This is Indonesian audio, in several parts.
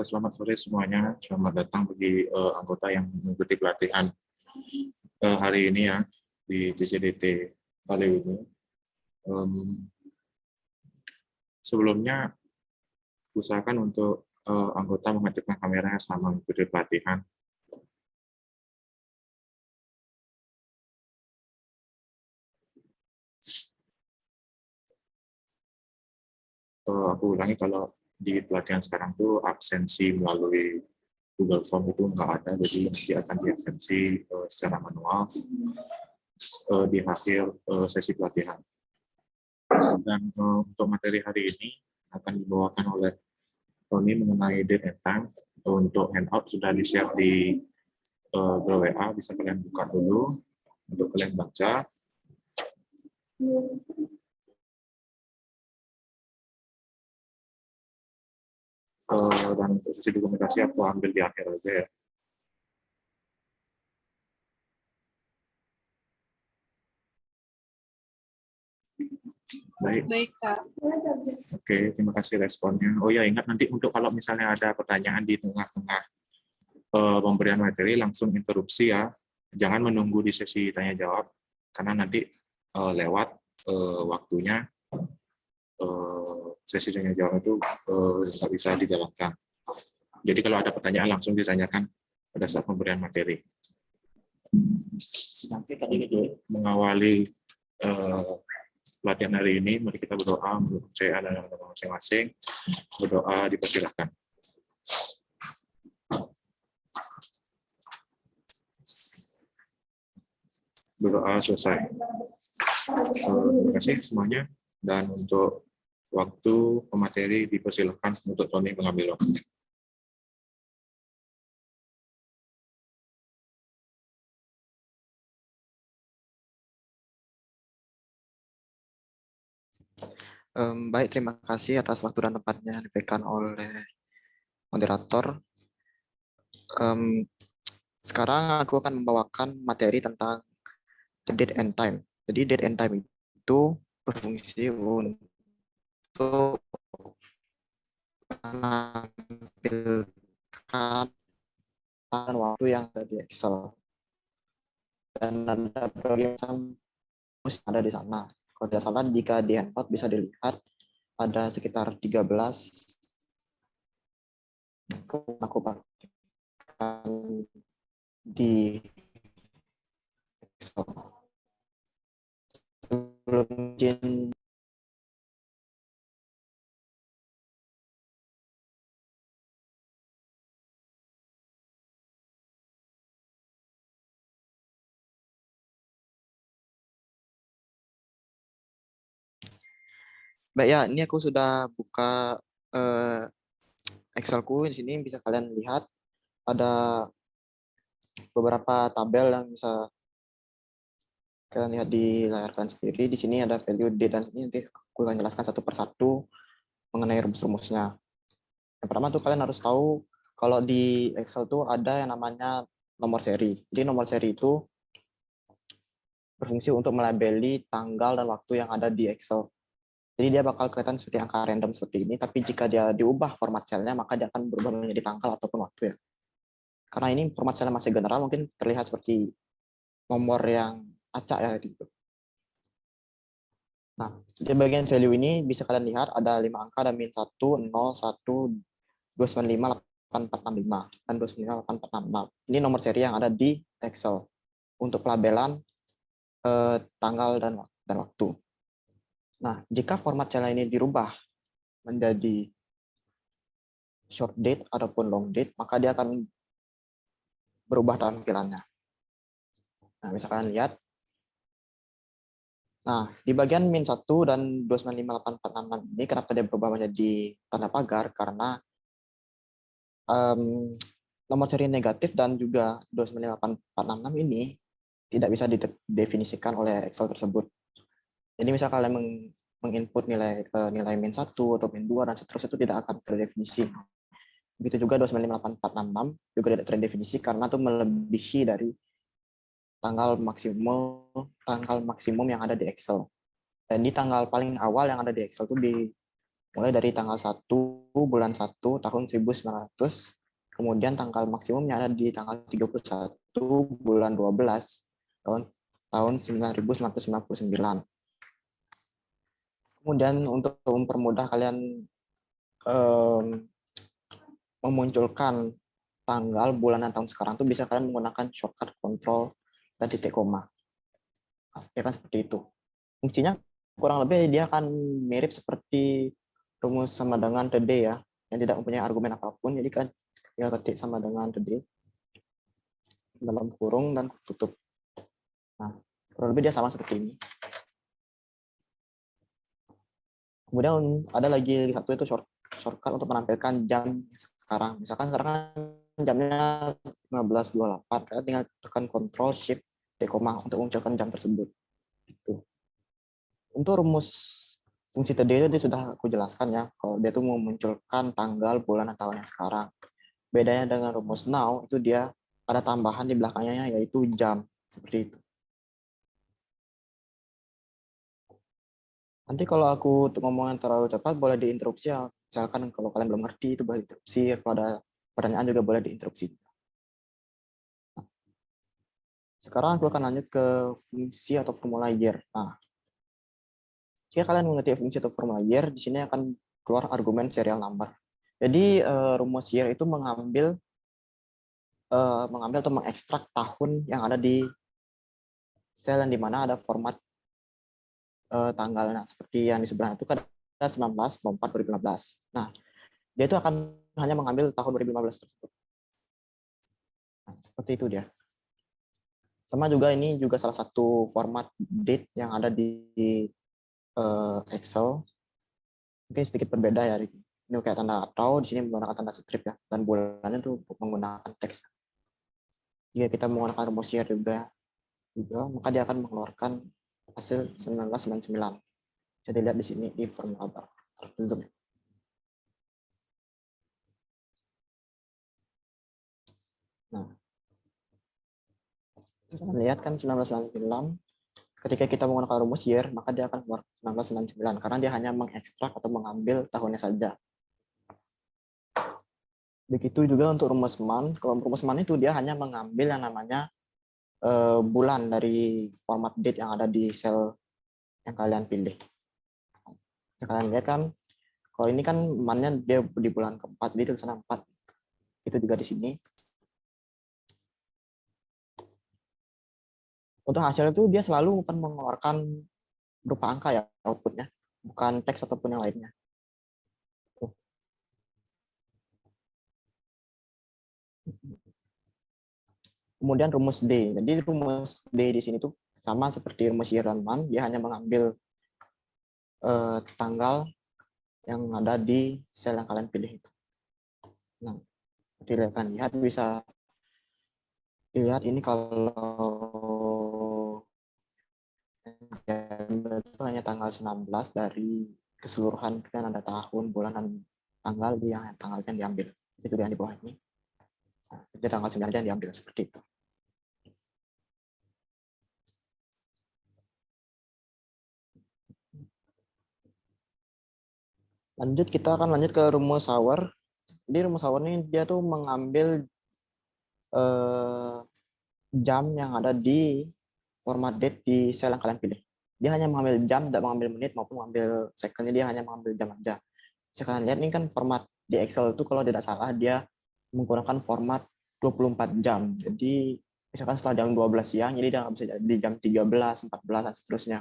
Selamat sore semuanya. Selamat datang bagi anggota yang mengikuti pelatihan hari ini ya di TCDT kali ini. Sebelumnya usahakan untuk anggota mematikan kameranya selama mengikuti pelatihan. Aku ulangi, kalau di pelatihan sekarang tuh absensi melalui Google Form itu nggak ada, jadi nanti akan diabsensi secara manual di akhir sesi pelatihan. Dan untuk materi hari ini akan dibawakan oleh Tony mengenai date and time. Untuk handout sudah di-share di grup WA, bisa kalian buka dulu untuk kalian baca. Dan untuk sesi dokumentasi aku ambil di akhir aja ya. Baik, Kak. Oke, terima kasih responnya. Oh ya, ingat nanti untuk kalau misalnya ada pertanyaan di tengah-tengah pemberian materi, langsung interupsi ya. Jangan menunggu di sesi tanya-jawab, karena nanti lewat waktunya sesi tanya-jawab itu nggak bisa dijalankan. Jadi kalau ada pertanyaan langsung ditanyakan pada saat pemberian materi. Nanti tadi mengawali pelatihan hari ini, mari kita berdoa menurut saya dan teman-teman masing-masing. Berdoa dipersilahkan. Berdoa selesai. Terima kasih semuanya, dan untuk waktu pemateri dipersilahkan untuk Tony mengambil waktu. Baik, terima kasih atas waktu dan tempatnya yang diberikan oleh moderator. Sekarang aku akan membawakan materi tentang date and time. Jadi date and time itu berfungsi untuk menampilkan waktu yang ada di Excel. Dan ada berbagai macam ada di sana. Kalau tidak salah, jika di handout bisa dilihat ada sekitar 13 aku pakai di Excel. Sebelum baik ya, ini aku sudah buka Excelku. Di sini bisa kalian lihat ada beberapa tabel yang bisa kalian lihat di layar kalian sendiri. Di sini ada value date, dan ini nanti aku akan jelaskan satu persatu mengenai rumus-rumusnya. Yang pertama tuh kalian harus tahu kalau di Excel tuh ada yang namanya nomor seri. Jadi nomor seri itu berfungsi untuk melabeli tanggal dan waktu yang ada di Excel. Jadi dia bakal kelihatan seperti angka random seperti ini, tapi jika dia diubah format selnya, maka dia akan berubah menjadi tanggal ataupun waktu ya. Karena ini format selnya masih general, mungkin terlihat seperti nomor yang acak ya gitu. Nah, di bagian value ini bisa kalian lihat ada 5 angka, ada min 1, 0, 1, 295, 8465, dan 295, 8466. Ini nomor seri yang ada di Excel untuk pelabelan tanggal dan waktu. Nah, jika format cell ini dirubah menjadi short date ataupun long date, maka dia akan berubah tampilannya. Nah, bisa kalian lihat. Nah, di bagian min 1 dan 2958466 ini kenapa dia berubah menjadi tanda pagar? Karena nomor seri negatif dan juga 2958466 ini tidak bisa didefinisikan oleh Excel tersebut. Jadi misal kalian menginput nilai min 1 atau min 2 dan seterusnya, itu tidak akan terdefinisi. Begitu juga 2958466 juga tidak terdefinisi karena itu melebihi dari tanggal maksimum yang ada di Excel. Dan di tanggal paling awal yang ada di Excel itu mulai dari tanggal 1 bulan 1 tahun 1900, kemudian tanggal maksimumnya ada di tanggal 31 bulan 12 tahun 1999. Kemudian untuk mempermudah kalian memunculkan tanggal, bulan, dan tahun sekarang tuh bisa kalian menggunakan shortcut control dan titik koma. Ya kan seperti itu. Fungsinya kurang lebih dia akan mirip seperti rumus sama dengan today ya, yang tidak mempunyai argumen apapun. Jadi kan tinggal ketik sama dengan today dalam kurung dan tutup. Nah, kurang lebih dia sama seperti ini. Kemudian ada lagi satu itu shortcut untuk menampilkan jam sekarang. Misalkan sekarang jamnya 15.28, kalian tinggal tekan Ctrl Shift D, untuk munculkan jam tersebut. Gitu. Untuk rumus fungsi tadi itu sudah aku jelaskan ya, kalau dia itu memunculkan tanggal, bulan, dan tahun yang sekarang. Bedanya dengan rumus now itu dia ada tambahan di belakangnya yaitu jam, seperti itu. Nanti kalau aku ngomongin terlalu cepat boleh diinterupsi ya. Misalkan kalau kalian belum ngerti itu boleh diinterupsi, kalau ada pertanyaan juga boleh diinterupsi. Sekarang aku akan lanjut ke fungsi atau formula year. Nah, jika kalian mengerti fungsi atau formula year, di sini akan keluar argumen serial number. Jadi rumus year itu mengambil atau mengekstrak tahun yang ada di sel yang dimana ada format tanggal. Nah, seperti yang di sebelah itu kan ada 19/04/2015. Nah, dia itu akan hanya mengambil tahun 2015 tersebut. Nah, seperti itu dia. Sama juga ini juga salah satu format date yang ada di Excel. Mungkin sedikit berbeda ya. Ini kayak tanda atau di sini menggunakan tanda strip ya. Dan bulannya itu menggunakan teks. Jika kita menggunakan rumus year juga, maka dia akan mengeluarkan hasil 1999. Bisa dilihat di sini di formula bar. Zoom. Nah, kita lihat kan 1999. Ketika kita menggunakan rumus year, maka dia akan keluar 1999 karena dia hanya mengekstrak atau mengambil tahunnya saja. Begitu juga untuk rumus month. Kalau rumus month itu dia hanya mengambil yang namanya bulan dari format date yang ada di sel yang kalian pilih. Kalian lihat kan, kalau ini kan month-nya dia di bulan keempat, jadi tulisan 4. Itu juga di sini. Untuk hasil itu dia selalu akan mengeluarkan berupa angka ya outputnya, bukan teks ataupun yang lainnya. Kemudian rumus D. Jadi rumus D di sini tuh sama seperti rumus year dan month, dia hanya mengambil tanggal yang ada di sel yang kalian pilih itu. Nah, kalian lihat bisa dilihat ini kalau itu hanya tanggal 19 dari keseluruhan kan ada tahun, bulan, dan tanggal yang tanggalnya diambil. Itu yang di bawah ini. Nah, itu tanggal 9 yang diambil seperti itu. Lanjut kita akan lanjut ke rumus Hauer. Di rumus Hauer ini dia tuh mengambil jam yang ada di format date di sel yang kalian pilih. Dia hanya mengambil jam, tidak mengambil menit maupun mengambil secondnya, dia hanya mengambil jam aja. Sekarang lihat ini kan format di Excel itu kalau tidak salah dia menggunakan format 24 jam. Jadi misalkan setelah jam 12 siang, jadi dia bisa jadi jam 13, 14, dan seterusnya.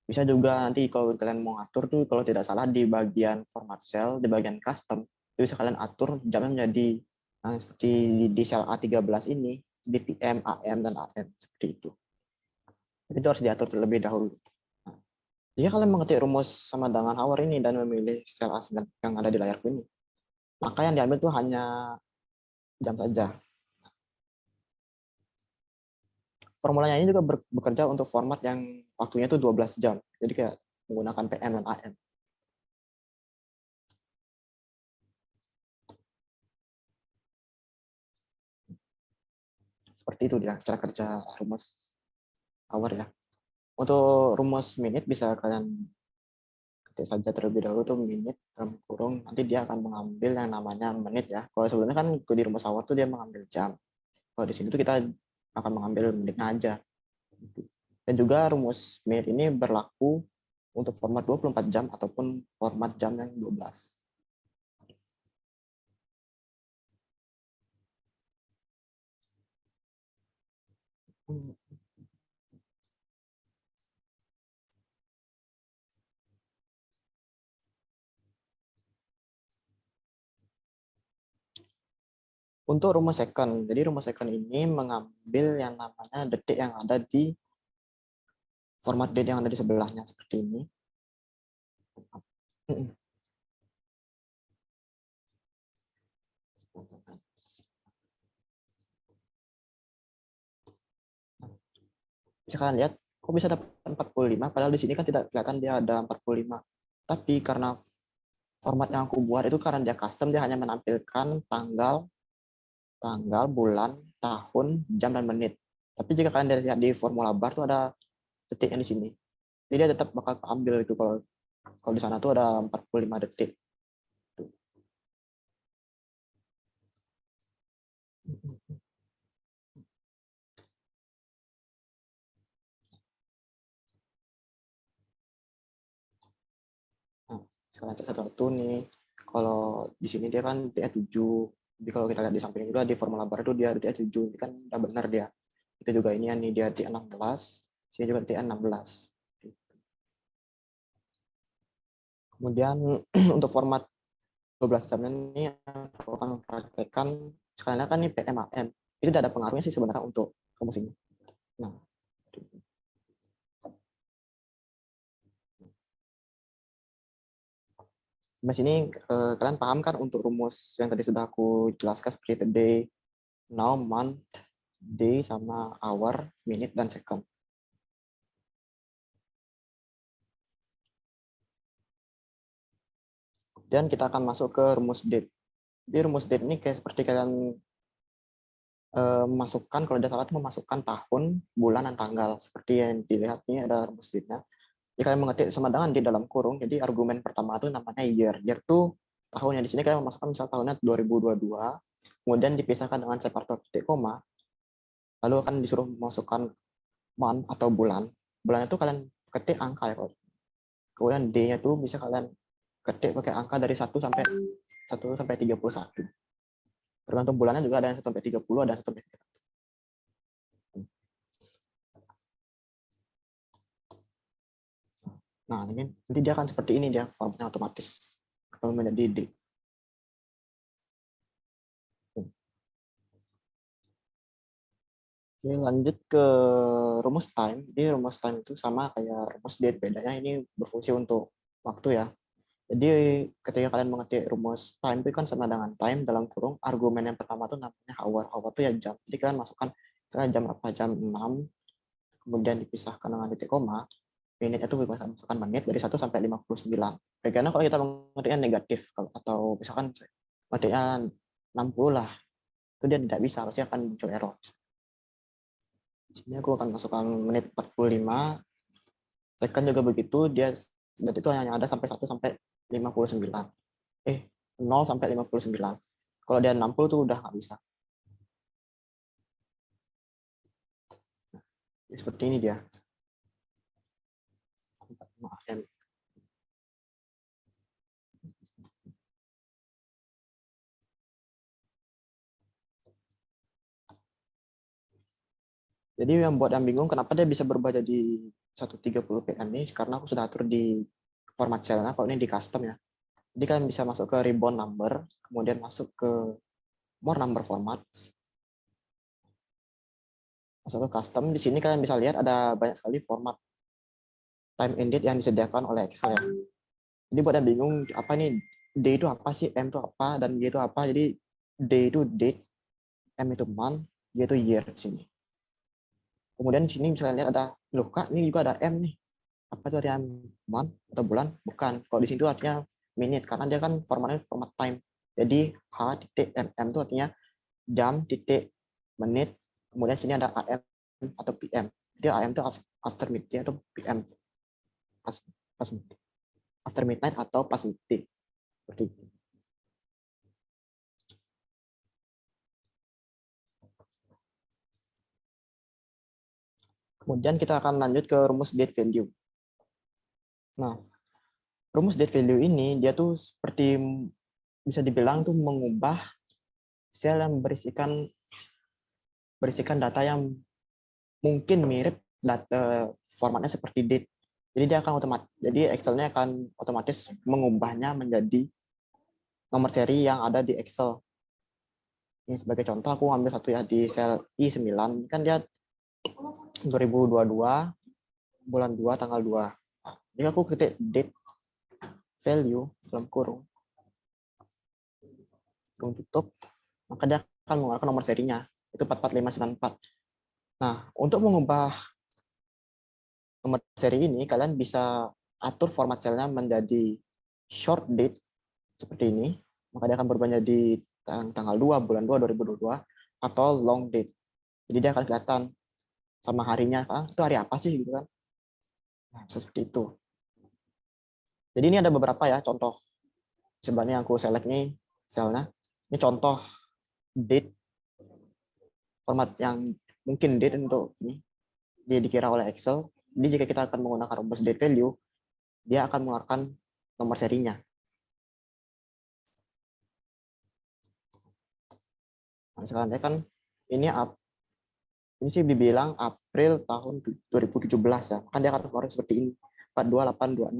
Bisa juga nanti kalau kalian mau atur tuh kalau tidak salah di bagian format cell, di bagian custom, itu bisa kalian atur jamnya menjadi seperti di sel A13 ini, di PM, AM, dan AM, seperti itu. Jadi itu harus diatur terlebih dahulu. Nah, jika kalian mengetik rumus sama dengan Hauer ini dan memilih sel A9 yang ada di layarku ini, maka yang diambil itu hanya jam saja. Formulanya ini juga bekerja untuk format yang waktunya itu 12 jam. Jadi kayak menggunakan PM dan AM. Seperti itu dia cara kerja rumus Hauer ya. Untuk rumus minute bisa kalian ketik saja terlebih dahulu tuh menit dalam kurung, nanti dia akan mengambil yang namanya menit ya. Kalau sebelumnya kan di rumus awal tuh dia mengambil jam. Kalau di sini tuh kita akan mengambil menitnya aja. Dan juga rumus menit ini berlaku untuk format 24 jam ataupun format jam yang 12. Untuk rumus second, jadi rumus second ini mengambil yang namanya detik yang ada di format date yang ada di sebelahnya seperti ini. Bisa kalian lihat, kok bisa dapat 45, padahal di sini kan tidak kelihatan dia ada 45. Tapi karena format yang aku buat itu karena dia custom, dia hanya menampilkan tanggal, bulan, tahun, jam, dan menit. Tapi jika kalian lihat di formula bar tuh ada detiknya di sini. Jadi dia tetap bakal ambil itu kalau di sana tuh ada 45 detik. Nah, sekarang satu-satu nih. Kalau di sini dia kan DA7. Jadi kalau kita lihat di samping juga di formula bar itu dia DA7. Ini kan udah benar dia. Itu juga ini nih dia DA16. Sini juga DA16. Kemudian untuk format 12 jam ini aku akan praktekkan sekalian kan ini PM AM. Itu tidak ada pengaruhnya sih sebenarnya untuk rumus ini. Nah, sampai sini kalian paham kan untuk rumus yang tadi sudah aku jelaskan seperti day, now, month, day, sama hour, minute, dan second. Dan kita akan masuk ke rumus date. Jadi rumus date ini kayak seperti kalian memasukkan, kalau tidak salah itu memasukkan tahun, bulan, dan tanggal. Seperti yang dilihat ini ada rumus date-nya. Jadi kalian mengetik sama dengan di dalam kurung. Jadi argumen pertama itu namanya year. Year itu tahunnya. Di sini kalian memasukkan misal tahunnya 2022, kemudian dipisahkan dengan separator titik koma, lalu akan disuruh memasukkan month atau bulan. Bulan itu kalian ketik angka ya. Kemudian D-nya itu bisa kalian ketik pakai angka dari 1 sampai 31. Tergantung bulannya juga ada yang 1 sampai 30, ada yang 1 sampai 31. Nah, ini nanti dia akan seperti ini dia formatnya otomatis. Kalau menjadi D. Oke, lanjut ke rumus time. Jadi rumus time itu sama kayak rumus date, bedanya ini berfungsi untuk waktu ya. Jadi ketika kalian mengetik rumus time itu kan sama dengan time dalam kurung argumen yang pertama itu namanya hour. Hour itu ya jam. Jadi kalian masukkan jam berapa, jam 6, kemudian dipisahkan dengan titik koma. Menit itu bisa masukkan menit dari 1 sampai 59. Bagaimana kalau kita mengetiknya negatif atau misalkan mengetiknya 60 lah. Itu dia tidak bisa, pasti akan muncul error. Di sini aku akan masukkan menit 45. Second juga begitu, dia dan itu hanya ada sampai 1 sampai 59. 0 sampai 59. Kalau dia 60 tuh udah nggak bisa. Jadi seperti ini dia. Jadi yang buat yang bingung kenapa dia bisa berubah jadi 130 PM ini, karena aku sudah atur di format cellnya, kalau ini di custom ya. Jadi kalian bisa masuk ke ribbon number, kemudian masuk ke more number format, masuk ke custom. Di sini kalian bisa lihat ada banyak sekali format time and date yang disediakan oleh Excel ya. Jadi buat yang bingung apa nih, D itu apa sih, M itu apa, dan Y itu apa. Jadi D itu date, M itu month, Y itu year di sini. Kemudian di sini bisa lihat ada, loh kak ini juga ada M nih. Apa itu artinya month atau bulan? Bukan. Kalau di sini itu artinya minute, karena dia kan formatnya format time. Jadi H titik MM itu artinya jam titik menit. Kemudian sini ada AM atau PM. Dia AM itu after midday atau PM pas midday. after midnight atau pas midday. Seperti itu. Kemudian kita akan lanjut ke rumus date value. Nah, rumus date value ini dia tuh seperti bisa dibilang tuh mengubah sel yang berisikan data yang mungkin mirip data formatnya seperti date. Jadi dia akan Excel-nya akan otomatis mengubahnya menjadi nomor seri yang ada di Excel. Ini sebagai contoh aku ambil satu ya di sel I9, kan dia 2022 bulan 2 tanggal 2. Jika aku ketik date value dalam kurung tutup, maka dia akan mengeluarkan nomor serinya, itu 44594. Nah, untuk mengubah nomor seri ini, kalian bisa atur format selnya menjadi short date seperti ini, maka dia akan berubah menjadi tanggal 2 bulan 2 2022, atau long date. Jadi dia akan kelihatan sama harinya, itu hari apa sih gitu kan. Nah, seperti itu. Jadi ini ada beberapa ya contoh. Sebenarnya aku select nih selnya. Ini contoh date format yang mungkin date untuk ini dia dikira oleh Excel. Jadi jika kita akan menggunakan rumus date value, dia akan mengeluarkan nomor serinya. Nah, misalkan dia kan ini sih dibilang April tahun 2017 ya. Kan dia akan keluar seperti ini, 42826.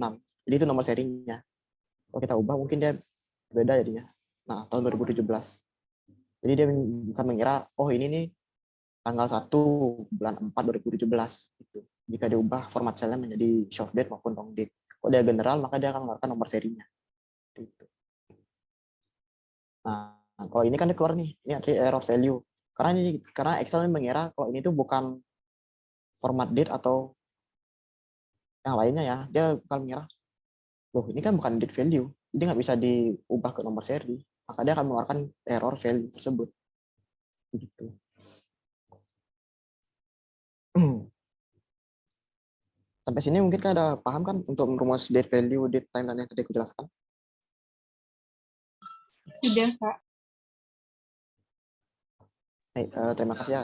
Jadi itu nomor serinya. Kalau kita ubah mungkin dia beda jadinya. Nah, tahun 2017. Jadi dia akan mengira, oh ini nih tanggal 1 bulan 4 2017 gitu. Jika diubah format selnya menjadi short date maupun long date. Kalau dia general, maka dia akan mengeluarkan nomor serinya. Gitu. Nah, kalau ini kan dia keluar nih, ini artinya error value. Karena Excel mengira kalau ini tuh bukan format date atau yang lainnya ya, dia bakal mengira, loh ini kan bukan date value, jadi nggak bisa diubah ke nomor seri, maka dia akan mengeluarkan error value tersebut. Begitu. Sampai sini mungkin kan ada paham kan untuk merumus date value, date timeline yang tadi aku jelaskan? Sudah, Kak. Hey, terima kasih ya.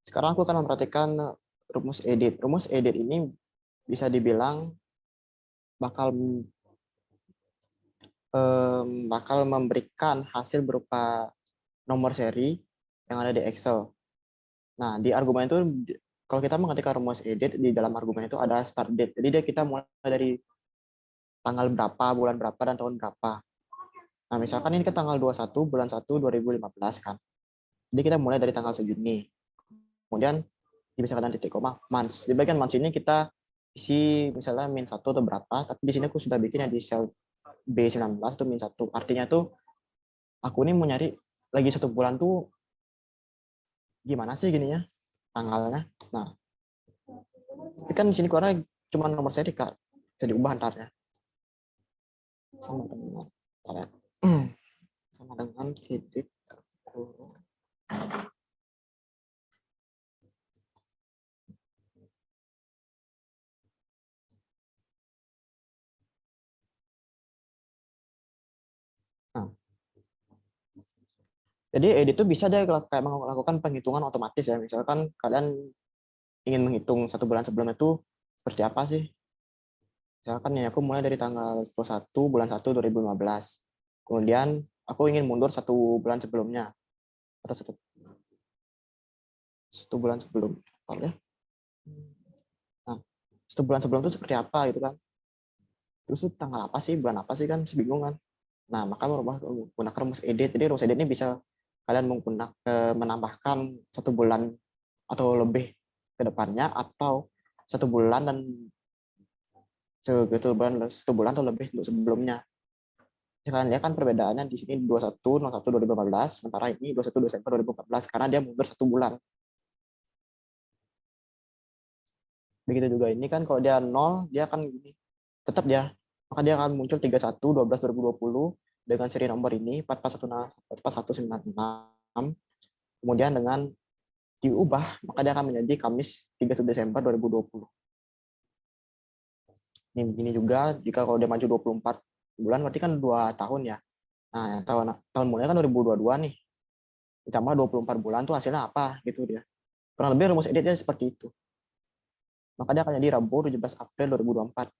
Sekarang aku akan memperhatikan rumus edit. Rumus edit ini bisa dibilang bakal memberikan hasil berupa nomor seri yang ada di Excel. Nah, di argumen itu, kalau kita mengetikkan rumus edit, di dalam argumen itu ada start date. Jadi kita mulai dari tanggal berapa, bulan berapa, dan tahun berapa. Nah, misalkan ini ke tanggal 21 bulan 1 2015 kan. Jadi kita mulai dari tanggal segini. Kemudian dipisahkan titik koma months. Di bagian months ini kita isi misalnya min 1 atau berapa, tapi di sini aku sudah bikinnya di sel B19 itu min 1. Artinya tuh aku ini mau nyari lagi satu bulan tuh gimana sih gininya tanggalnya. Nah, tapi kan di sini keluarnya cuma nomor seri Kak. Jadi ubah antarnya. Sama dengan titik kurung. Nah, jadi edit itu bisa dia kayak melakukan penghitungan otomatis ya. Misalkan kalian ingin menghitung satu bulan sebelumnya itu seperti apa sih? Misalkan ya aku mulai dari tanggal 21 bulan 1 2015. Kemudian aku ingin mundur satu bulan sebelumnya. Atau satu bulan sebelum. Nah, satu bulan sebelum itu seperti apa gitu kan? Terus itu tanggal apa sih, bulan apa sih kan, bingung kan? Nah, maka menggunakan rumus edit. Jadi rumus edit ini bisa kalian menambahkan satu bulan atau lebih ke depannya, atau satu bulan atau lebih untuk sebelumnya. Misalkan dia kan perbedaannya di sini 21/01/2015, sementara ini 21 Desember 2014 karena dia mundur satu bulan. Begitu juga ini kan kalau dia 0, dia akan gini. Tetap dia, maka dia akan muncul 31/12/2020 dengan seri nomor ini 4196, kemudian dengan diubah, maka dia akan menjadi Kamis 31 Desember 2020. Ini juga jika kalau dia maju 24 bulan berarti kan 2 tahun ya. Nah, tahun mulanya kan 2022 nih. Ditambah 24 bulan tuh hasilnya apa gitu dia. Kurang lebih rumus editnya seperti itu. Maka dia akan jadi Rabu 17 April 2024.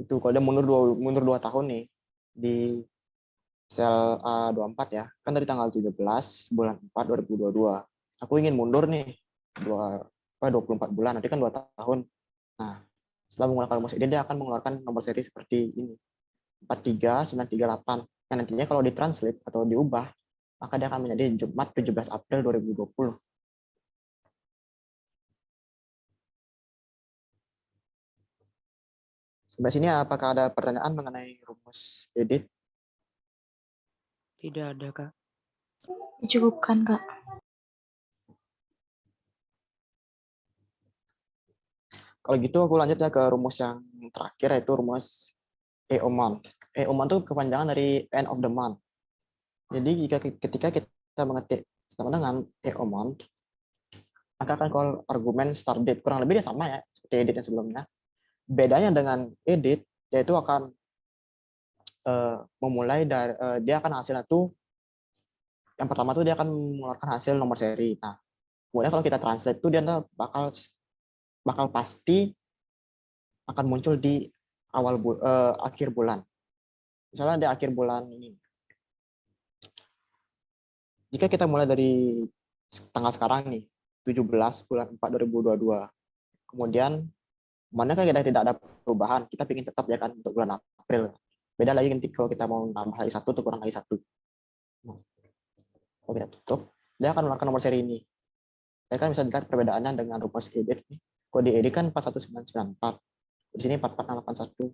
Itu kalau dia mundur 2 tahun nih di sel A24 ya. Kan dari tanggal 17 bulan 4 2022. Aku ingin mundur nih 24 bulan, nanti kan 2 tahun. Nah, setelah menggunakan rumus ini dia akan mengeluarkan nomor seri seperti ini. 43938. Yang nantinya kalau ditranslate atau diubah, maka dia akan menjadi Jumat 17 April 2020. Sampai sini apakah ada pertanyaan mengenai rumus edit? Tidak ada, Kak. Dicukupkan, Kak. Kalau gitu aku lanjut ya ke rumus yang terakhir, yaitu rumus EOMON. EOMON itu kepanjangan dari end of the month. Jadi ketika kita mengetik sama dengan EOMON, maka akan keluar argumen start date. Kurang lebih dia sama ya, seperti edit yang sebelumnya. Bedanya dengan edit, yaitu akan memulai dari dia akan hasilnya tuh yang pertama tuh dia akan mengeluarkan hasil nomor seri. Nah, kemudian kalau kita translate tuh dia bakal pasti akan muncul di akhir bulan. Misalnya di akhir bulan ini. Jika kita mulai dari tanggal sekarang nih, 17 bulan 4 2022. Kemudian mana kan kita tidak ada perubahan, kita ingin tetap ya kan untuk bulan April. Beda lagi nanti kalau kita mau nambah lagi satu atau kurang lagi satu. Nah, kalau kita tutup, dia akan mengeluarkan nomor seri ini. Saya kan bisa dilihat perbedaannya dengan rumus edit. Kalau di edit kan 41994. Di sini 44681.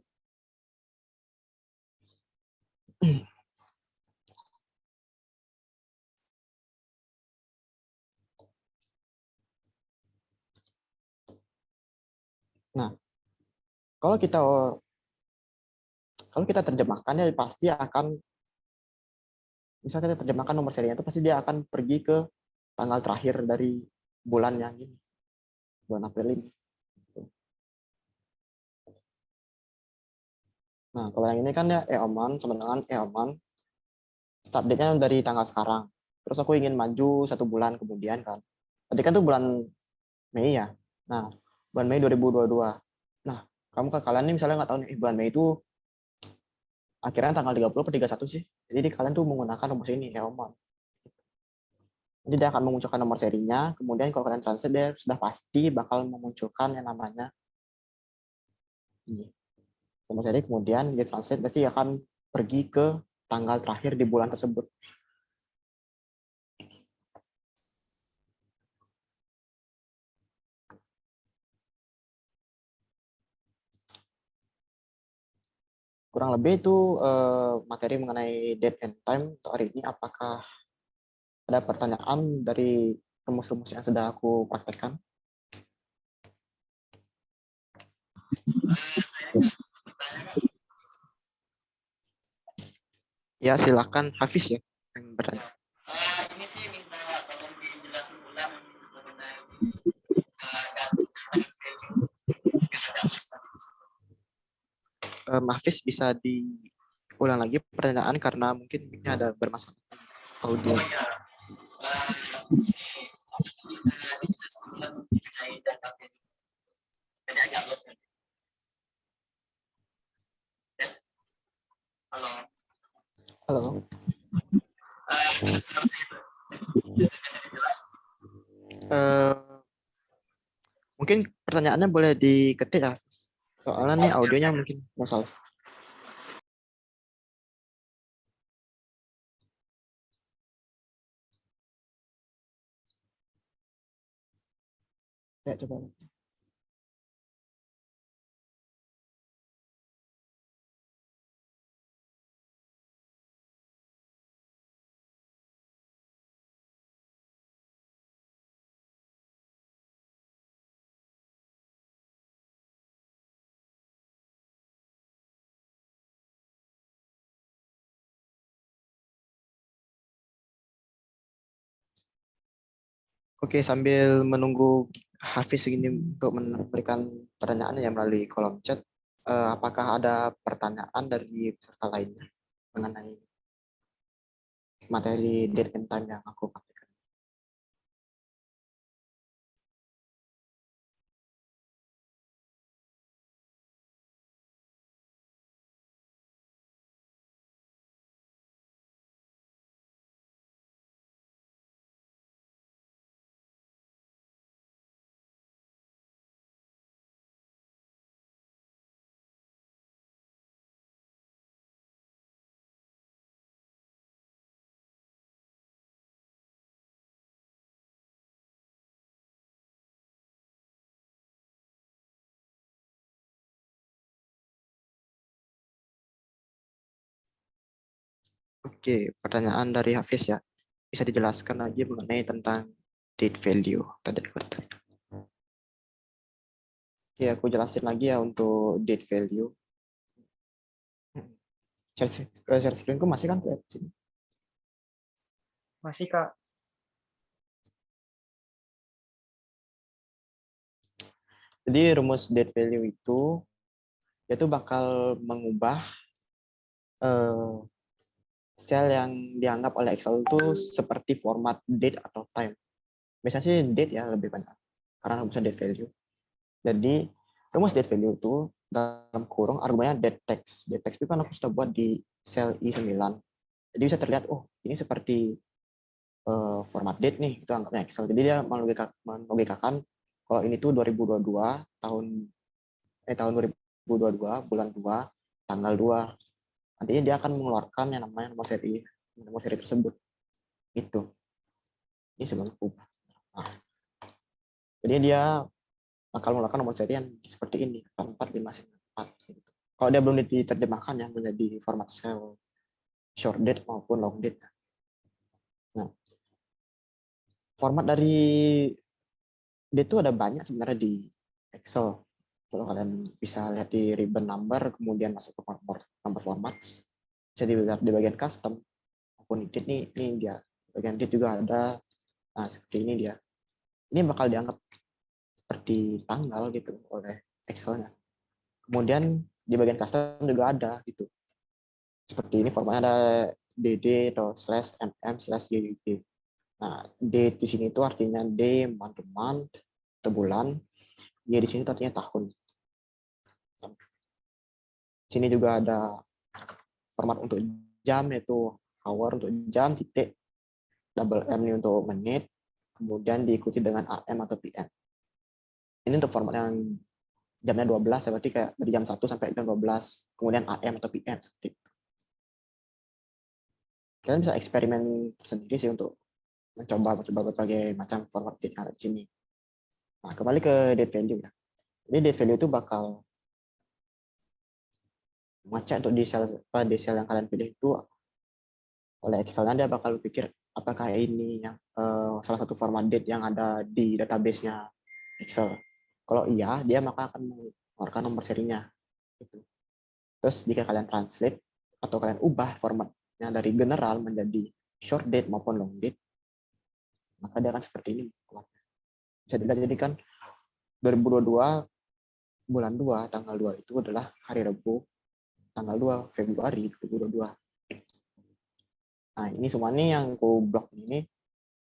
Nah, kalau kita terjemahkan ya pasti akan, misalnya kita terjemahkan nomor serinya itu pasti dia akan pergi ke tanggal terakhir dari bulan yang ini, bulan April ini. Nah, kalau yang ini kan ya EOMON sama dengan EOMON start date-nya dari tanggal sekarang. Terus aku ingin maju 1 bulan kemudian kan. Tadi kan tuh bulan Mei ya. Nah, bulan Mei 2022. Nah, kalian nih misalnya nggak tahu nih bulan Mei itu akhirnya tanggal 30 atau 31 sih. Jadi kalian tuh menggunakan rumus ini EOMON. Jadi dia akan memunculkan nomor serinya, kemudian kalau kalian translate dia sudah pasti bakal memunculkan yang namanya ini. Nomor seri, kemudian dia translate pasti akan pergi ke tanggal terakhir di bulan tersebut. Kurang lebih itu materi mengenai date and time untuk hari ini. Apakah ada pertanyaan dari rumus-rumus yang sudah aku praktekkan? Ya, silakan Hafiz ya yang bertanya. Ini sih minta tolong dijelasin ulang mengenai Hafiz bisa diulang lagi pertanyaan karena mungkin ini ada bermasalah audio. Oh ya, jadi agak lost. Yes. Halo. Halo. Mungkin pertanyaannya boleh diketik ya. Soalnya nih audionya mungkin masalah. Ya, coba. Oke, sambil menunggu Hafiz segini untuk memberikan pertanyaan yang melalui kolom chat, apakah ada pertanyaan dari peserta lainnya mengenai materi date and time yang aku pakai? Oke, pertanyaan dari Hafiz ya. Bisa dijelaskan lagi mengenai tentang date value tadi. Oke, aku jelasin lagi ya untuk date value. Share screen-ku masih kan terlihat di sini? Masih, Kak. Jadi rumus date value itu bakal mengubah sel yang dianggap oleh Excel itu seperti format date atau time. Biasanya sih date ya lebih banyak, karena bisa date value. Jadi rumus date value itu dalam kurung argumennya date text. Date text itu kan aku sudah buat di sel I9. Jadi bisa terlihat, oh ini seperti format date nih, itu anggapnya Excel. Jadi dia melogikakan kalau ini tuh 2022 tahun 2022 bulan 2 tanggal 2. Nantinya dia akan mengeluarkan yang namanya nomor seri tersebut. Itu. Ini sebelum ubah. Nah, jadi dia akan mengeluarkan nomor seri yang seperti ini, 44594 gitu. Kalau dia belum diterjemahkan ya menjadi format cell short date maupun long date. Nah, format dari dia itu ada banyak sebenarnya di Excel. Kalau kalian bisa lihat di ribbon number, kemudian masuk ke number formats, bisa dilihat di bagian custom maupun edit nih, ini dia. Bagian edit juga ada. Nah, seperti ini dia. Ini bakal dianggap seperti tanggal gitu oleh Excel-nya. Kemudian di bagian custom juga ada gitu. Seperti ini formatnya ada dd atau /mm/gg. Nah, date di sini itu artinya day, month to month, atau bulan. Y di sini itu artinya tahun. Di sini juga ada format untuk jam, yaitu hour untuk jam, titik, double M ini untuk menit, kemudian diikuti dengan AM atau PM. Ini untuk format yang jamnya 12, berarti kayak dari jam 1 sampai jam 12, kemudian AM atau PM. Seperti itu. Kalian bisa eksperimen sendiri sih untuk mencoba berbagai macam format date yang ada di sini. Nah, kembali ke date value ya. Jadi date value itu bakal mengecek untuk di sel yang kalian pilih itu oleh Excel-nya. Dia bakal berpikir apakah ini yang salah satu format date yang ada di database-nya Excel. Kalau iya, dia maka akan mengeluarkan nomor serinya. Gitu. Terus jika kalian translate atau kalian ubah formatnya dari general menjadi short date maupun long date, maka dia akan seperti ini. Bisa dilihat jadi kan 2022 bulan 2 tanggal 2 itu adalah hari Rabu tanggal 2 Februari 2022. Nah, ini semua nih yang aku blok ini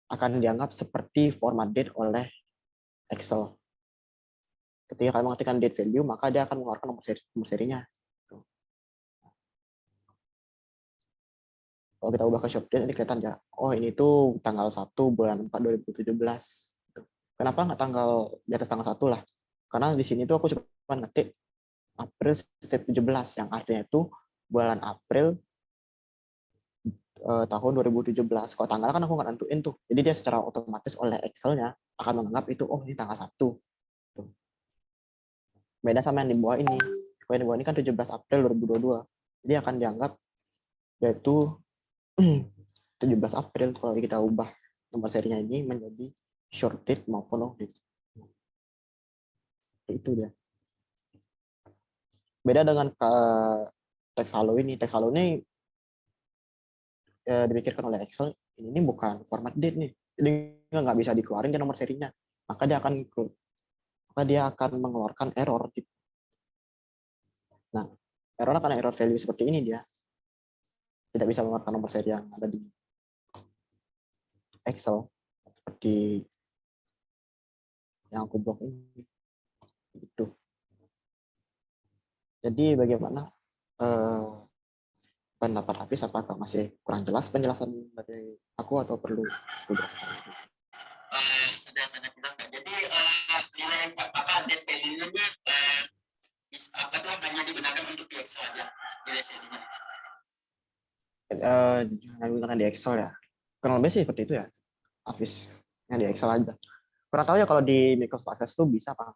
akan dianggap seperti format date oleh Excel. Ketika kalian mengetikkan date value, maka dia akan mengeluarkan nomor serinya. Kalau kita ubah ke short date, ini kelihatan ya, oh ini tuh tanggal 1 bulan 4 2017. Kenapa nggak di atas tanggal 1 lah? Karena di sini tuh aku cuma ngetik April step 17, yang artinya itu bulan April tahun 2017. Kalau tanggal kan aku nggak nentuin tuh. Jadi dia secara otomatis oleh Excel-nya akan menganggap itu, oh ini tanggal 1. Beda sama yang di bawah ini. Kalau yang di bawah ini kan 17 April 2022. Jadi akan dianggap yaitu 17 April kalau kita ubah nomor serinya ini menjadi short date maupun long date. Itu dia. Beda dengan teks halo ini. Teks halo ini dipikirkan oleh Excel, ini bukan format date nih, jadi nggak bisa dikeluarin dia nomor serinya, maka dia akan mengeluarkan error. Nah, error karena error value seperti ini dia tidak bisa mengeluarkan nomor seri yang ada di Excel seperti yang aku blok ini. Itu. Jadi bagaimana pendapat Hafiz? Apakah masih kurang jelas penjelasan dari aku atau perlu jelaskan? Sudah sangat jelas Kak. Jadi nilai date value-nya hanya digunakan untuk di Excel aja nilai serinya. Jangan gunakan di Excel ya. Kurang lebih sih seperti itu ya. Hafiz yang di Excel aja. Kurang tahu ya kalau di Microsoft Access tuh bisa apa?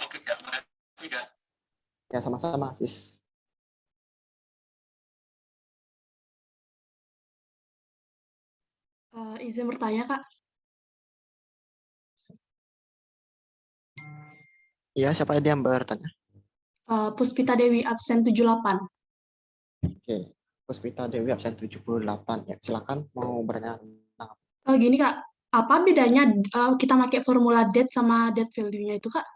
Oke Kak, makasih Kak. Ya sama-sama Hafiz. Izin bertanya, Kak. Iya, siapa dia yang bertanya? Puspita Dewi, absen 78. Oke, Puspita Dewi absen 78. Ya, silakan mau bertanya. Gini, Kak. Apa bedanya kita pakai formula date sama date value-nya itu, Kak?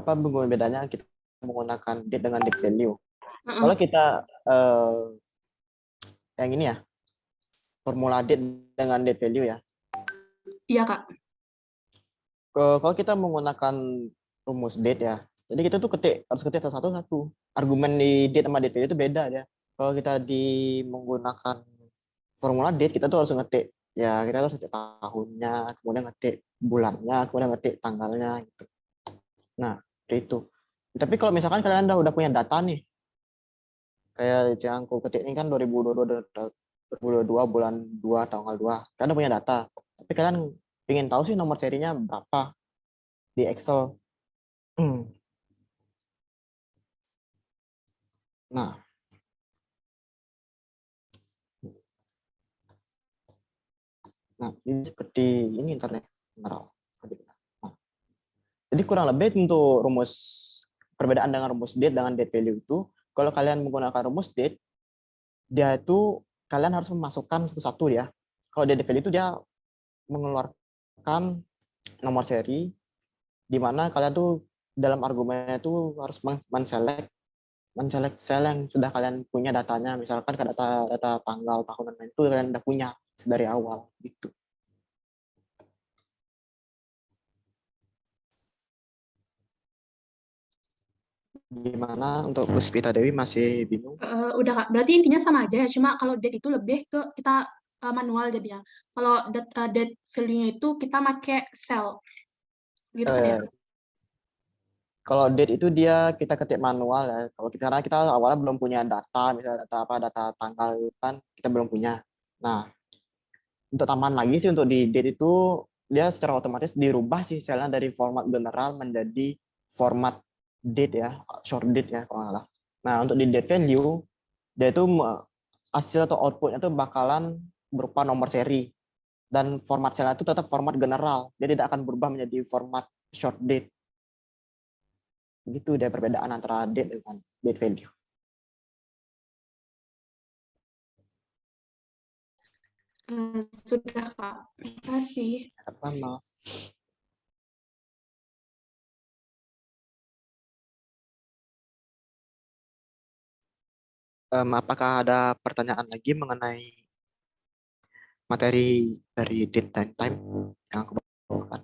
Apa bedanya kita menggunakan date dengan date value? Uh-uh. Kalau kita yang ini ya, formula date dengan date value ya. Iya, Kak. Kalau kita menggunakan rumus date ya, jadi kita tuh harus ketik satu-satu. Argumen di date sama date value itu beda ya. Kalau kita menggunakan formula date, kita tuh harus ngetik. Ya, kita harus ngetik tahunnya, kemudian ngetik bulannya, kemudian ngetik tanggalnya. Gitu. Nah, itu. Tapi kalau misalkan kalian udah punya data nih, kayak yang aku ketik ini kan 2022 bulan 2 tanggal 2. Kalian udah punya data. Tapi kalian ingin tahu sih nomor serinya berapa di Excel. Nah, ini seperti ini internet. Nah, jadi kurang lebih untuk perbedaan dengan rumus date dengan date value itu, kalau kalian menggunakan rumus date, dia itu kalian harus memasukkan satu-satu ya. Kalau date value itu dia mengeluarkan nomor seri, di mana kalian tuh dalam argumennya itu harus men-select sel yang sudah kalian punya datanya. Misalkan data tanggal tahunan itu kalian udah punya dari awal gitu. Gimana untuk Puspita Dewi, masih bingung? Udah, Kak. Berarti intinya sama aja ya. Cuma kalau date itu lebih ke kita manual jadinya. Kalau date value-nya itu kita pakai cell. Gitu kan ya? Kalau date itu kita ketik manual ya. Kalau karena kita awalnya belum punya data, misalnya data tanggal kan kita belum punya. Nah, untuk tambahan lagi sih untuk di date itu dia secara otomatis dirubah sih selnya dari format general menjadi format date ya, short date ya kalau nggak salah. Nah, untuk di date value dia itu hasil atau outputnya itu bakalan berupa nomor seri, dan format selnya itu tetap format general, dia tidak akan berubah menjadi format short date. Begitu dia perbedaan antara date dengan date value. Sudah, Kak. Terima kasih. Sama. Apakah ada pertanyaan lagi mengenai materi dari date dan time yang aku bawakan?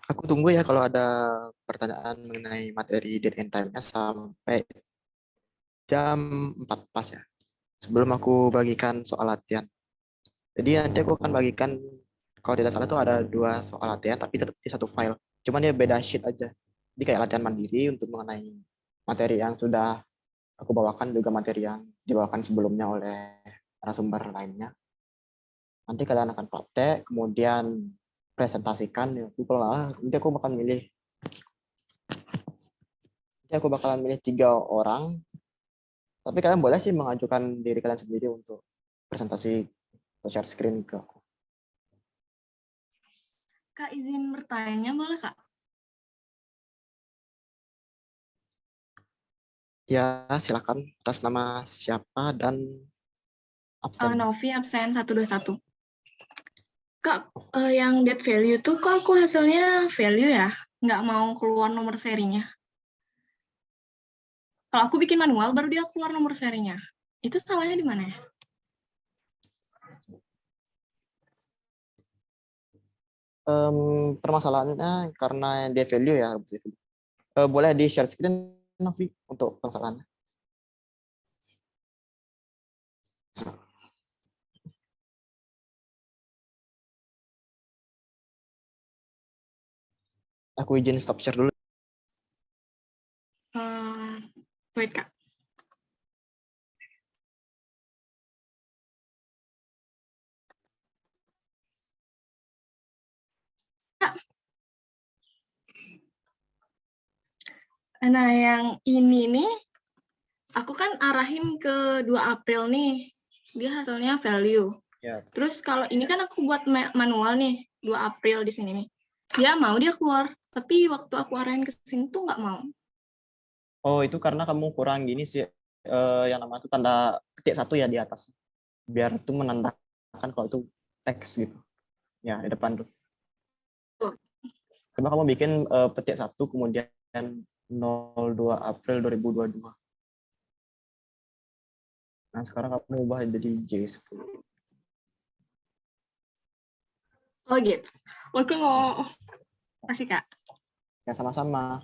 Aku tunggu ya kalau ada pertanyaan mengenai materi date and time-nya sampai jam 4 pas ya. Sebelum aku bagikan soal latihan. Jadi nanti aku akan bagikan, kalau tidak salah tuh ada 2 soal latihan tapi tetap di satu file. Cuman dia beda sheet aja. Jadi kayak latihan mandiri untuk mengenai materi yang sudah aku bawakan, juga materi yang dibawakan sebelumnya oleh narasumber lainnya. Nanti kalian akan praktek, kemudian presentasikan. Ya. Kalau nanti aku bakal milih Jadi aku bakalan milih 3 orang. Tapi kalian boleh sih mengajukan diri kalian sendiri untuk presentasi atau share screen ke aku. Kak, izin bertanya boleh, Kak? Ya, silakan atas nama siapa dan absen. Novi absen 121. Kak, yang dead value tuh kok aku hasilnya value ya? Nggak mau keluar nomor serinya. Kalau aku bikin manual, baru dia keluar nomor serinya. Itu salahnya di mana ya? Permasalahannya karena dia value ya. Boleh di share screen, Novi, untuk permasalahannya. Aku izin stop share dulu. Wait, Kak. Nah, yang ini nih, aku kan arahin ke 2 April nih. Dia hasilnya value. Ya. Terus kalau ini kan aku buat manual nih, 2 April di sini nih. Dia keluar. Tapi waktu aku arahin ke sini tuh nggak mau. Oh, itu karena kamu kurang gini sih, yang namanya itu tanda petik 1 ya di atas. Biar itu menandakan kalau itu teks gitu. Ya, di depan tuh. Coba kamu bikin petik 1 kemudian 02 April 2022. Nah, sekarang kamu ubah jadi J10. Oh gitu. Aku mau kasih, Kak. Ya, sama-sama.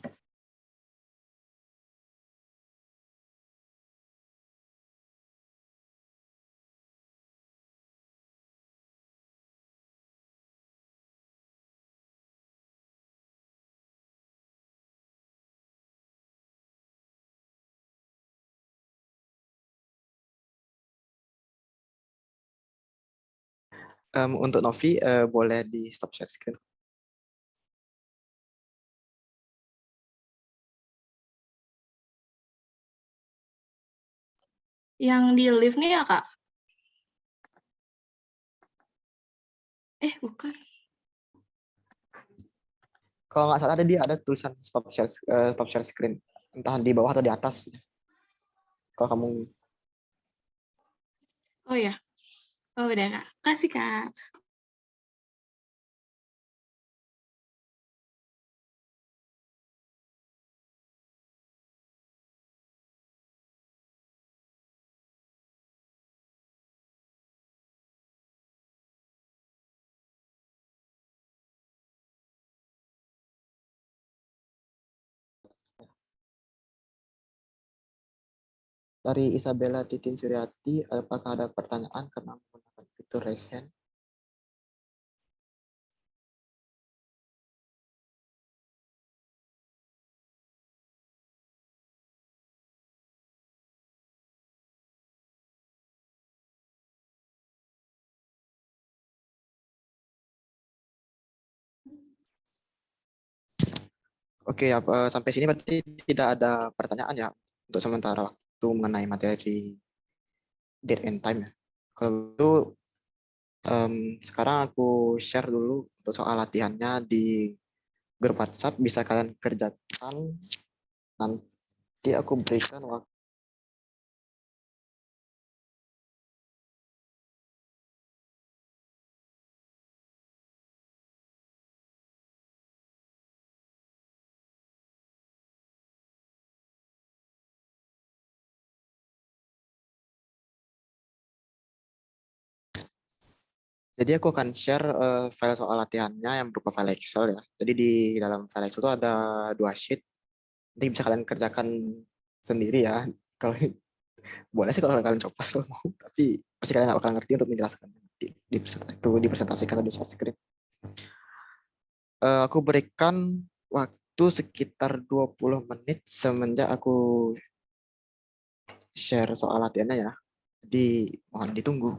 Untuk Novi, boleh di stop share screen. Yang di live nih ya, Kak? Bukan. Kalau nggak salah tadi ada tulisan stop share screen. Entah di bawah atau di atas. Kalau kamu... Oh ya. Oh udah, Kak. Kasih, Kak. Dari Isabella Titin Suryati, apakah ada pertanyaan karena menggunakan fitur raise hand? Oke, ya, sampai sini berarti tidak ada pertanyaan ya untuk sementara waktu mengenai materi date and time ya. Kalau itu sekarang aku share dulu untuk soal latihannya di grup WhatsApp, bisa kalian kerjakan. Nanti aku berikan waktu. Jadi aku akan share file soal latihannya yang berupa file Excel ya. Jadi di dalam file Excel itu ada 2 sheet. Nanti bisa kalian kerjakan sendiri ya. Kalau boleh sih kalau kalian coba kalau mau, tapi pasti kalian nggak bakal ngerti untuk menjelaskan dipresentasikan atau di share screen. Aku berikan waktu sekitar 20 menit semenjak aku share soal latihannya ya. Jadi mohon ditunggu.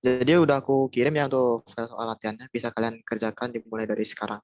Jadi udah aku kirim ya untuk file soal latihannya. Bisa kalian kerjakan dimulai dari sekarang.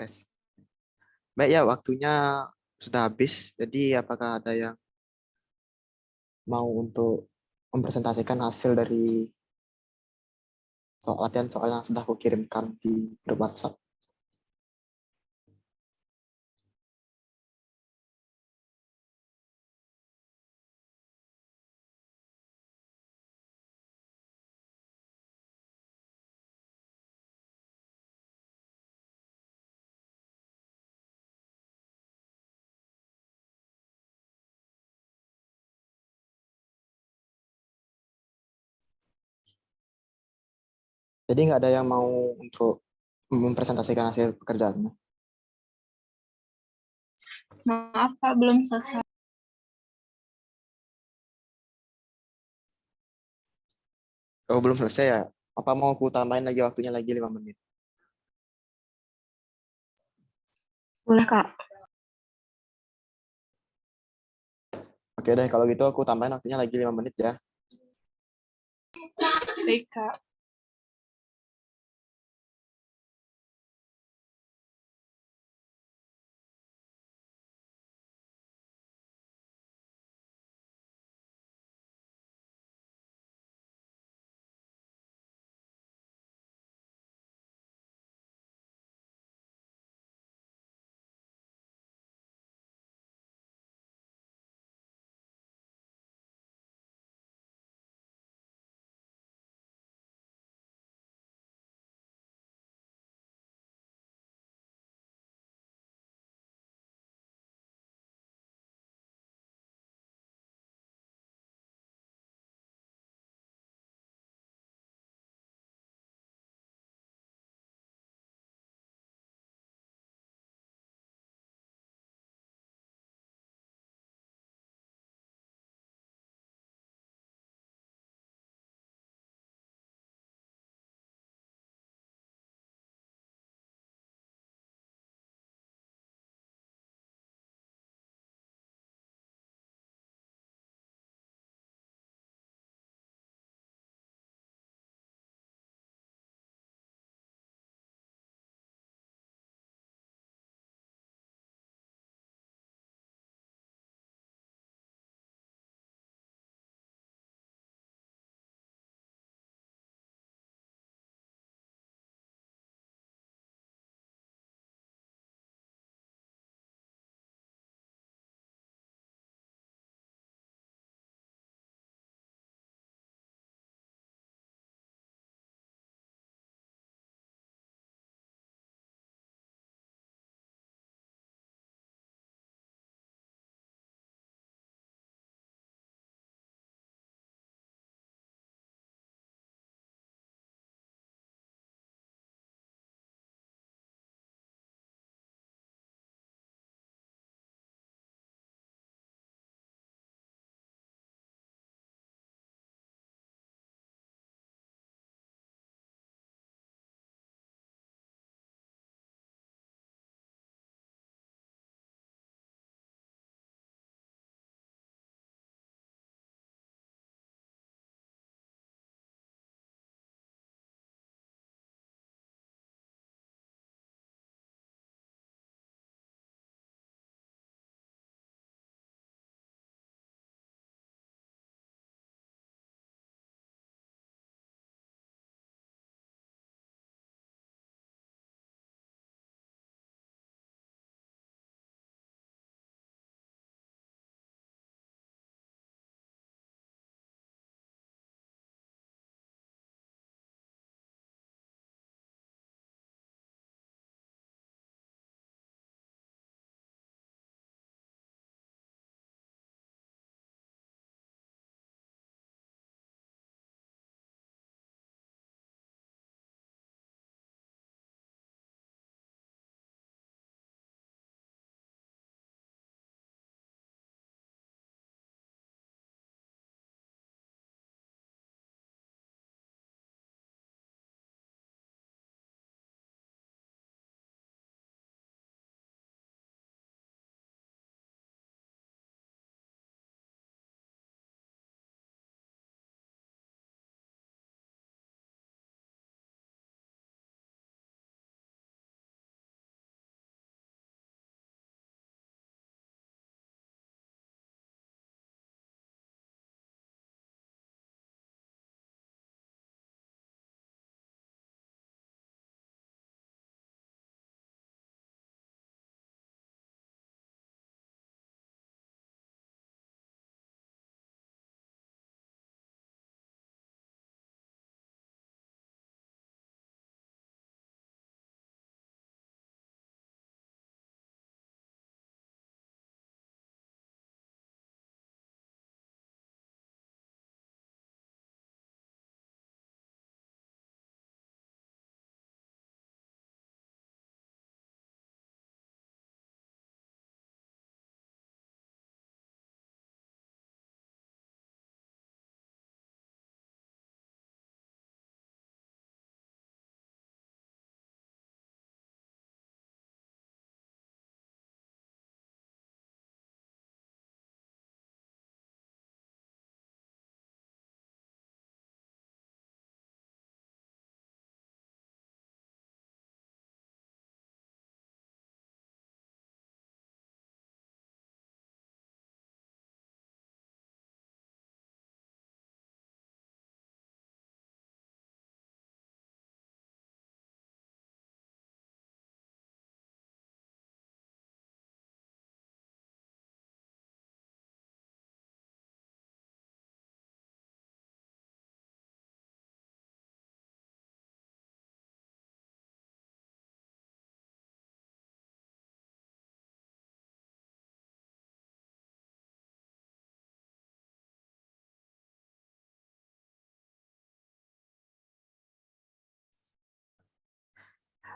tes. Baik ya, waktunya sudah habis. Jadi apakah ada yang mau untuk mempresentasikan hasil dari latihan soal yang sudah aku kirimkan di grup WhatsApp? Jadi nggak ada yang mau untuk mempresentasikan hasil pekerjaannya. Maaf Kak, belum selesai. Oh, belum selesai ya? Apa mau aku tambahin lagi waktunya lagi 5 menit? Boleh Kak. Oke deh, kalau gitu aku tambahin waktunya lagi 5 menit ya. Baik Kak.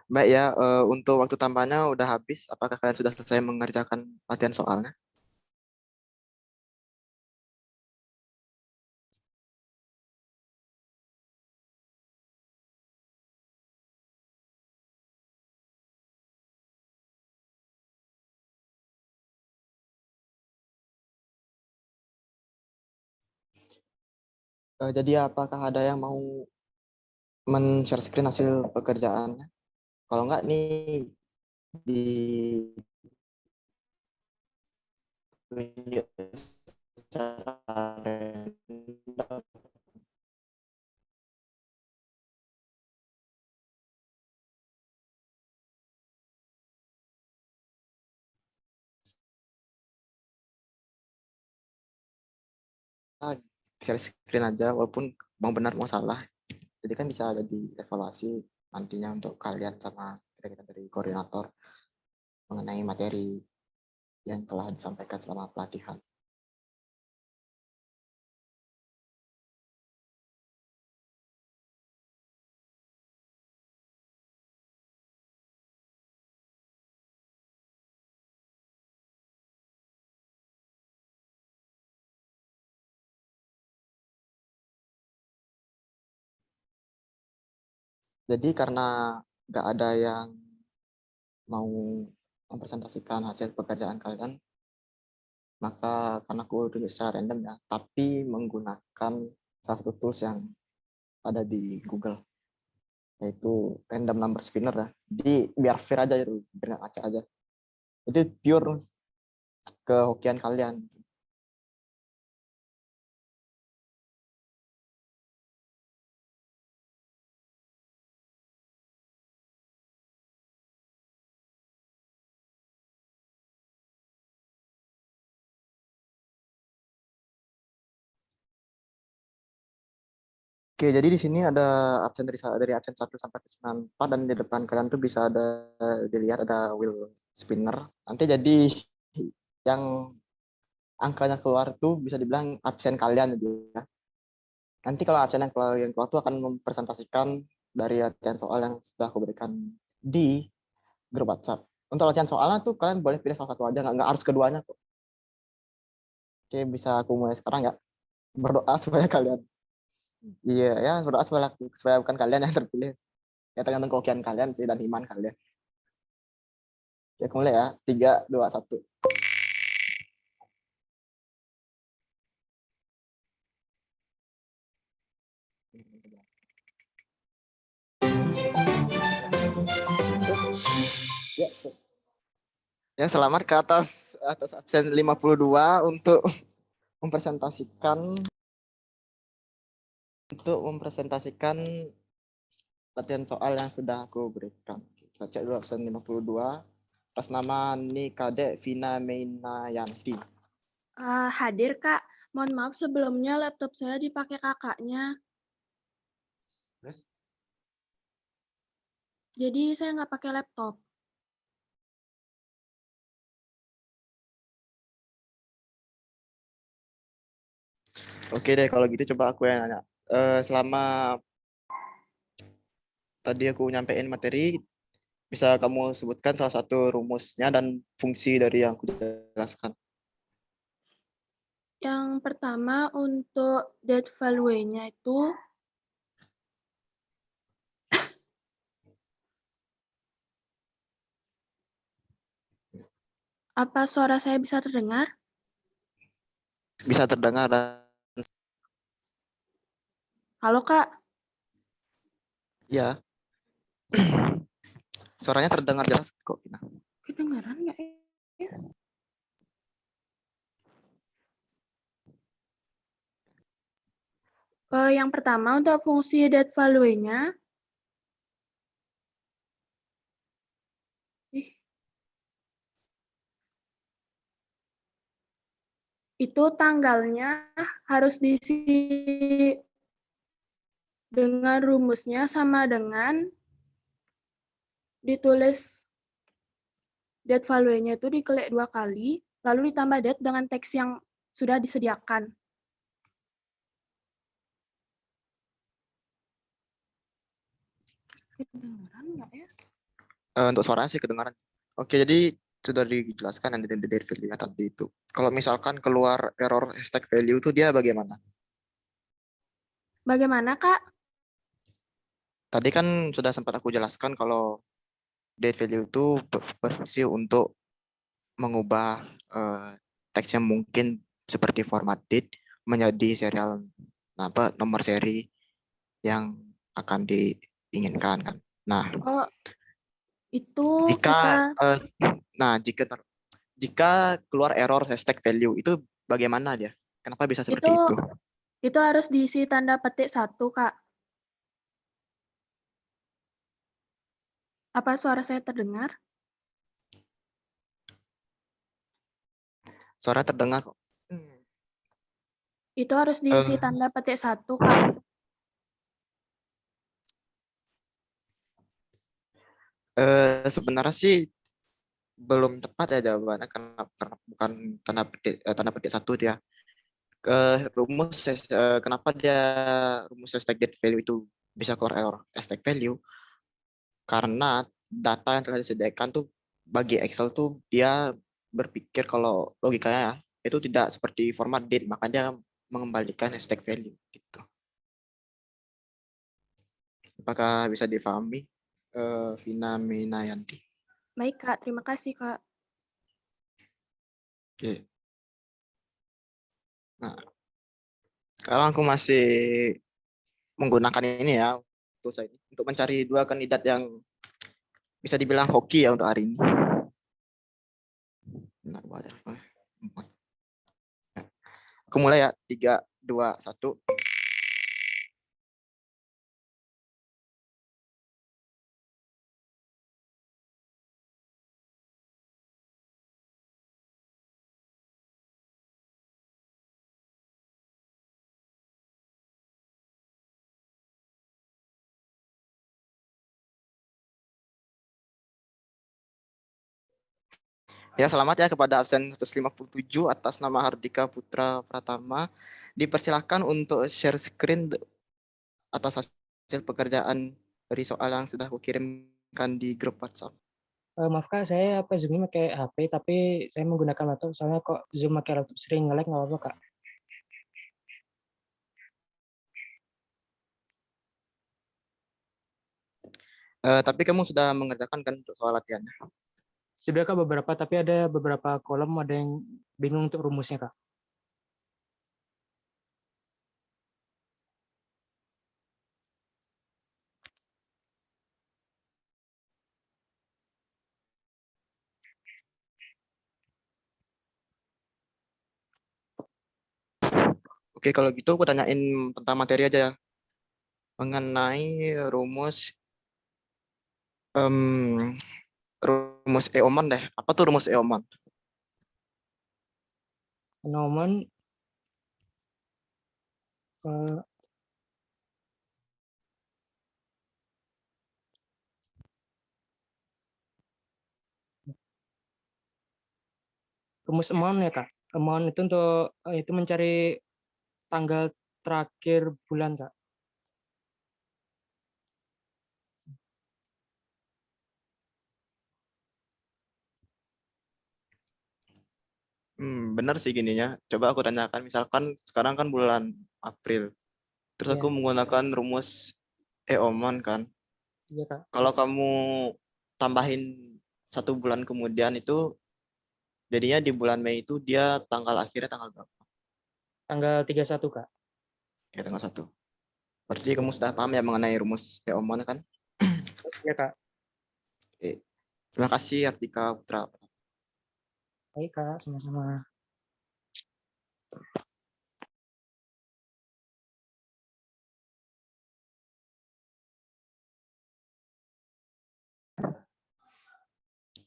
Baik ya, untuk waktu tambahnya udah habis. Apakah kalian sudah selesai mengerjakan latihan soalnya? Jadi apakah ada yang mau men-share screen hasil pekerjaannya? Kalau enggak nih di tunjuk secara random. Share screen aja walaupun mau benar mau salah. Jadi kan bisa jadi evaluasi nantinya untuk kalian sama kita dari koordinator mengenai materi yang telah disampaikan selama pelatihan. Jadi karena nggak ada yang mau mempresentasikan hasil pekerjaan kalian, maka karena aku tulis secara random ya, tapi menggunakan salah satu tools yang ada di Google, yaitu random number spinner ya. Jadi biar fair aja itu, biar nggak acak aja. Jadi pure kehokian kalian. Oke, jadi di sini ada absen dari absen 1 sampai ke 94 dan di depan kalian tuh bisa ada dilihat ada wheel spinner. Nanti jadi yang angkanya keluar tuh bisa dibilang absen kalian gitu ya. Nanti kalau absen yang keluar tuh akan mempresentasikan dari latihan soal yang sudah aku berikan di grup WhatsApp. Untuk latihan soalnya tuh kalian boleh pilih salah satu aja, nggak harus keduanya kok. Oke, bisa aku mulai sekarang nggak? Berdoa supaya kalian. Iya ya, berdoa supaya bukan kalian yang terpilih. Ya tergantung kehokian kalian sih dan iman kalian. Oke, aku mulai ya. 3, 2, 1. Ya, ya, selamat ke atas absen 52 mempresentasikan latihan soal yang sudah aku berikan. Kita cek dulu absen 52. Atas nama Nikade Vina Meinayanti. Hadir, Kak. Mohon maaf sebelumnya laptop saya dipakai kakaknya. Terus? Jadi saya nggak pakai laptop. Oke deh, kalau gitu coba aku yang nanya. Selama tadi aku nyampein materi, bisa kamu sebutkan salah satu rumusnya dan fungsi dari yang aku jelaskan. Yang pertama untuk date value-nya itu apa suara saya bisa terdengar? Bisa terdengar dan Halo, Kak. ya, suaranya terdengar jelas kok, Vina. Kedengaran nggak ya? Yang pertama untuk fungsi date value-nya itu tanggalnya harus diisi dengan rumusnya sama dengan ditulis date value-nya itu diklik 2 kali, lalu ditambah date dengan teks yang sudah disediakan. Kedengaran nggak ya? Untuk suaranya sih kedengaran. Oke, jadi sudah dijelaskan yang dari value tadi itu. Kalau misalkan keluar error hashtag value itu dia bagaimana? Bagaimana, Kak? Tadi kan sudah sempat aku jelaskan kalau date value itu berfungsi untuk mengubah teks yang mungkin seperti format date menjadi serial nomor seri yang akan diinginkan kan. Nah, Oh, itu jika kita nah jika keluar error hashtag value itu bagaimana dia? Kenapa bisa itu seperti itu? itu harus diisi tanda petik satu, Kak. Apa suara saya terdengar? Suara terdengar kok. Itu harus diisi Eh, tanda petik satu, Kak. Sebenarnya sih belum tepat ya jawabannya karena bukan tanda petik satu dia. Kenapa dia rumus hashtag get value itu bisa keluar error hashtag value karena data yang telah disediakan tuh bagi Excel tuh dia berpikir kalau logikanya ya, itu tidak seperti format date maka dia mengembalikan hashtag value gitu. Apakah bisa difahami, Vina Minayanti? Baik, Kak. Terima kasih, Kak. Oke. Nah, sekarang aku masih menggunakan ini ya untuk mencari dua kandidat yang bisa dibilang hoki ya untuk hari ini. Benar banget. Aku mulai ya, 3, 2, 1. Ya, selamat ya kepada absen 157 atas nama Hardika Putra Pratama. Dipersilahkan untuk share screen atas hasil pekerjaan dari soal yang sudah aku kirimkan di grup WhatsApp. Maaf Kak, saya Zoom-nya pakai HP, tapi saya menggunakan laptop. Soalnya kok Zoom pakai laptop sering nge-lag, nggak apa-apa Kak. Tapi kamu sudah mengerjakan kan untuk soal latihannya? Sudah Kak beberapa, tapi ada beberapa kolom ada yang bingung untuk rumusnya Kak. Oke, kalau gitu aku tanyain tentang materi aja ya. Mengenai rumus em, rumus Eoman deh. Apa tuh rumus Eoman? Fenomen eh, rumus amount ya Kak. Amount itu untuk itu mencari tanggal terakhir bulan Kak. Benar sih gininya. Coba aku tanyakan, misalkan sekarang kan bulan April. Terus aku Iya, menggunakan rumus Eoman kan. iya Kak. Kalau kamu tambahin 1 bulan kemudian itu, jadinya di bulan Mei itu dia tanggal akhirnya tanggal berapa? Tanggal 31 Kak. Ya, tanggal 1. Berarti kamu sudah paham ya mengenai rumus Eoman kan? Iya Kak. Oke. Terima kasih Artika Putra. Baik Kak, sama-sama.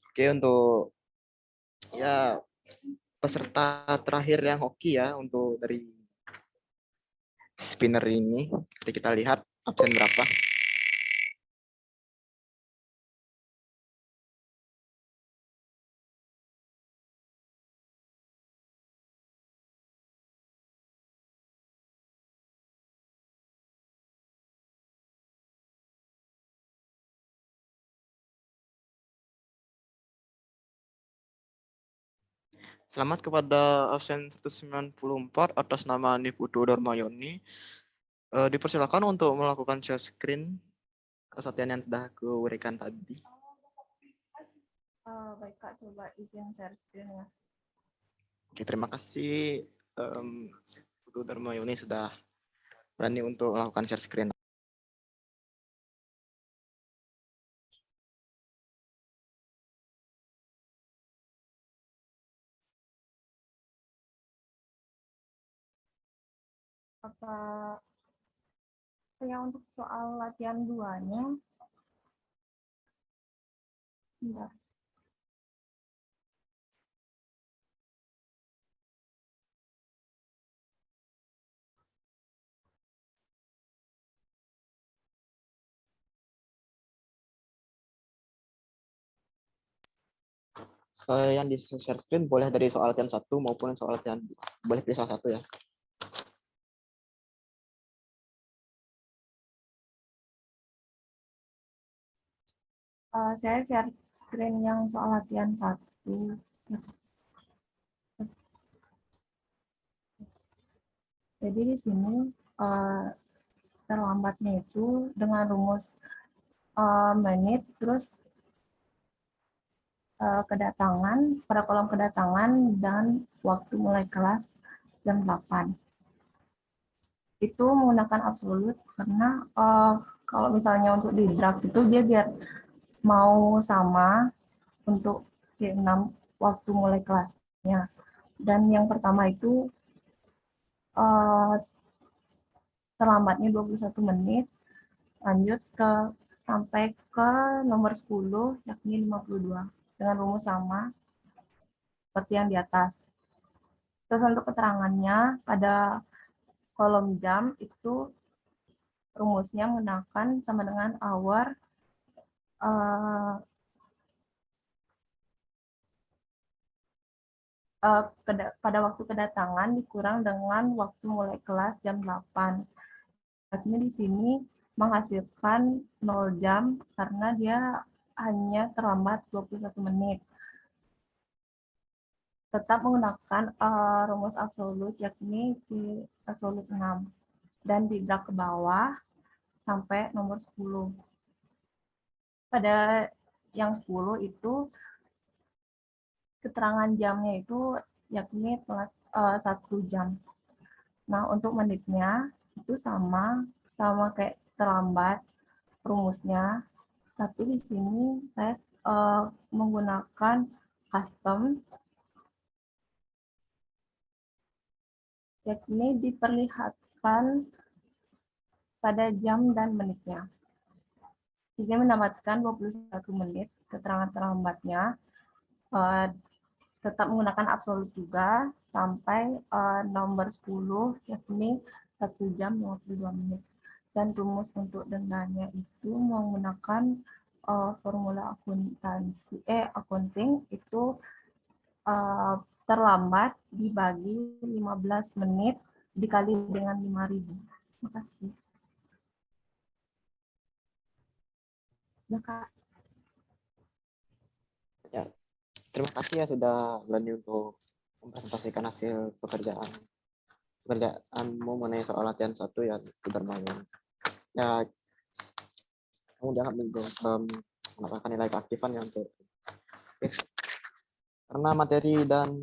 Oke, untuk ya peserta terakhir yang hoki ya untuk dari spinner ini. Jadi kita lihat absen berapa. Selamat kepada absen 194 atas nama Niputu Darmayoni. Dipersilakan untuk melakukan share screen kesatuan yang sudah aku berikan tadi. Baik Kak, coba izin share screen ya. Oke, terima kasih Niputu Darmayoni sudah berani untuk melakukan share screen. Apa yang untuk soal latihan 2-nya? Bentar. Yang di share screen boleh dari soal latihan 1 maupun soal latihan 2. Boleh pilih salah satu ya. Saya share screen yang soal latihan 1. Jadi di sini terlambatnya itu dengan rumus menit, terus kedatangan, pada kolom kedatangan dan waktu mulai kelas jam 8. Itu menggunakan absolut karena kalau misalnya untuk di draft itu dia biar mau sama untuk C6 waktu mulai kelasnya. Dan yang pertama itu terlambatnya 21 menit, lanjut sampai ke nomor 10 yakni 52 dengan rumus sama seperti yang di atas. Terus untuk keterangannya pada kolom jam itu rumusnya menggunakan sama dengan hour pada waktu kedatangan dikurang dengan waktu mulai kelas jam 8. Artinya di sini menghasilkan 0 jam karena dia hanya terlambat 21 menit. Tetap menggunakan rumus absolut yakni C absolut 6 dan di drag ke bawah sampai nomor 10. Pada yang 10 itu keterangan jamnya itu yakni 1 jam. Nah, untuk menitnya itu sama kayak terlambat rumusnya, tapi di sini saya menggunakan custom yakni diperlihatkan pada jam dan menitnya. Jika mendapatkan 21 menit keterangan terlambatnya, tetap menggunakan absolut juga sampai nomor 10 yakni 1 jam 52 menit. Dan rumus untuk dendanya itu menggunakan formula accounting itu terlambat dibagi 15 menit dikali dengan 5.000. Terima kasih. Ya, Kak. Ya, terima kasih ya sudah berani untuk mempresentasikan hasil pekerjaanmu mengenai soal latihan 1 ya, Darmawan. Ya, kamu jangan mendapatkan nilai keaktifan yang untuk karena materi dan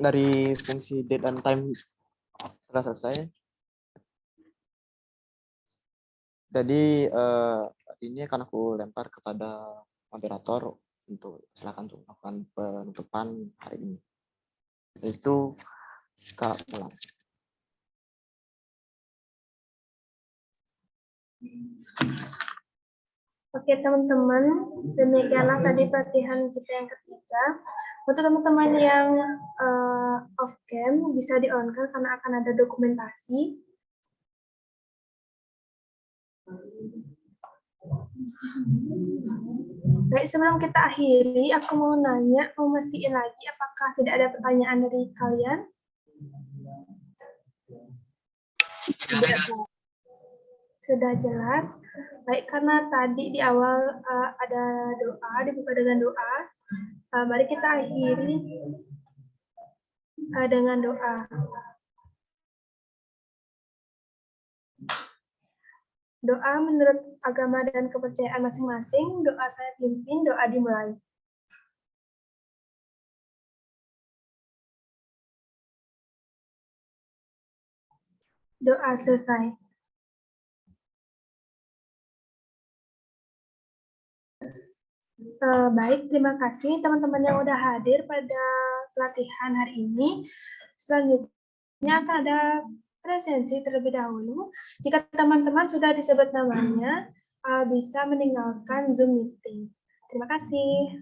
dari fungsi date dan time sudah selesai. Jadi ini akan aku lempar kepada moderator untuk silakan untuk melakukan penutupan hari ini. Itu Kak Mulan. Oke teman-teman, demikianlah tadi pelatihan kita yang ketiga. Untuk teman-teman yang off cam bisa di on kan karena akan ada dokumentasi. Baik, sebelum kita akhiri, aku mau nanya, mau mastiin lagi apakah tidak ada pertanyaan dari kalian? Sudah jelas. Baik, karena tadi di awal ada doa, dibuka dengan doa. Mari kita akhiri dengan doa. Doa menurut agama dan kepercayaan masing-masing, doa saya pimpin, doa dimulai. Doa selesai. Baik, terima kasih teman-teman yang udah hadir pada pelatihan hari ini. Selanjutnya akan ada presensi terlebih dahulu. Jika teman-teman sudah disebut namanya, bisa meninggalkan Zoom meeting. Terima kasih.